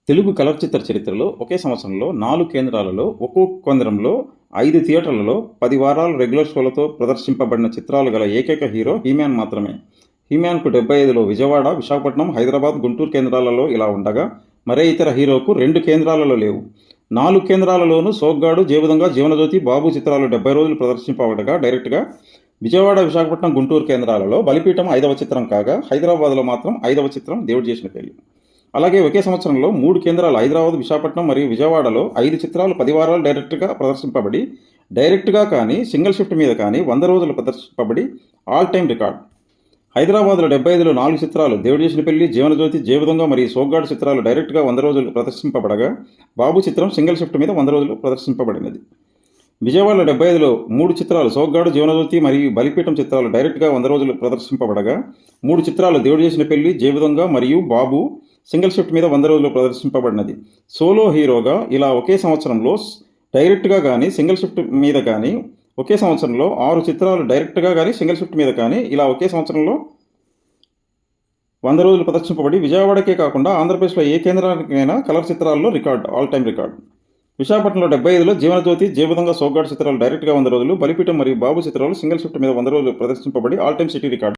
Telugu colour చిత్ర చరిత్రలో ఒకే సంవత్సరంలో 4 కేంద్రాలలో ఒక్కో కేంద్రంలో 5 థియేటర్లలో 10 వారాలు రెగ్యులర్ షోలతో ప్రదర్శింపబడిన చిత్రాలు గల ఏకైక హీరో హీమ్యాన్ మాత్రమే. హీమ్యాన్కు 75లో విజయవాడ, విశాఖపట్నం, హైదరాబాద్, గుంటూరు కేంద్రాలలో ఇలా ఉండగా మరే ఇతర హీరోకు 2 కేంద్రాలలో లేవు. 4 కేంద్రాలలోనూ సోగ్గాడు, జేబుదొంగ, జీవనజ్యోతి, బాబు చిత్రాలు 70 రోజులు ప్రదర్శింపబడగా డైరెక్ట్గా విజయవాడ, విశాఖపట్నం, గుంటూరు కేంద్రాలలో బలిపీఠం 5వ చిత్రం కాగా హైదరాబాద్లో మాత్రం 5వ చిత్రం దేవుడు చేసిన పెళ్లి. అలాగే ఒకే సంవత్సరంలో 3 కేంద్రాలు హైదరాబాద్, విశాఖపట్నం మరియు విజయవాడలో 5 చిత్రాలు 10 వారాలు డైరెక్ట్గా ప్రదర్శింపబడి డైరెక్ట్గా కానీ సింగిల్ షిఫ్ట్ మీద కానీ 100 రోజులు ప్రదర్శింపబడి ఆల్ టైమ్ రికార్డ్. హైదరాబాద్లో 75లో 4 చిత్రాలు దేవుడు చేసిన పెళ్లి, జీవనజ్యోతి, జేబుదొంగ మరియు సోగ్గాడు చిత్రాలు డైరెక్ట్గా 100 రోజులు ప్రదర్శింపబడగా బాబు చిత్రం సింగిల్ షిఫ్ట్ మీద 100 రోజులు ప్రదర్శింపబడినది. విజయవాడలో 75లో 3 చిత్రాలు సోగ్గాడు, జీవనజ్యోతి మరియు బలిపీఠం చిత్రాలు డైరెక్ట్గా 100 రోజులు ప్రదర్శింపబడగా 3 చిత్రాలు దేవుడు చేసిన పెళ్లి, జేబుదొంగ మరియు బాబు సింగిల్ షిఫ్ట్ మీద 100 రోజులు ప్రదర్శింపబడినది. సోలో హీరోగా ఇలా ఒకే సంవత్సరంలో డైరెక్ట్గా కానీ సింగిల్ షిఫ్ట్ మీద కానీ ఒకే సంవత్సరంలో 6 చిత్రాలు డైరెక్ట్గా కానీ సింగిల్ షిఫ్ట్ మీద కానీ ఇలా ఒకే సంవత్సరంలో 100 రోజులు ప్రదర్శింపబడి విజయవాడకే కాకుండా ఆంధ్రప్రదేశ్లో ఏ కేంద్రానికైనా కలర్ చిత్రాల్లో రికార్డు, ఆల్ టైమ్ రికార్డు. విశాఖపట్నంలో 75లో జీవనజ్యోతి, జేబుదొంగ, సోగ్గాడు చిత్రాలు డైరెక్ట్గా 100 రోజులు, బలిపీఠం మరియు బాబు చిత్రాలు సింగిల్ షిఫ్ట్ మీద 100 రోజులు ప్రదర్శింపబడి ఆల్ టైమ్ సిటీ రికార్డు.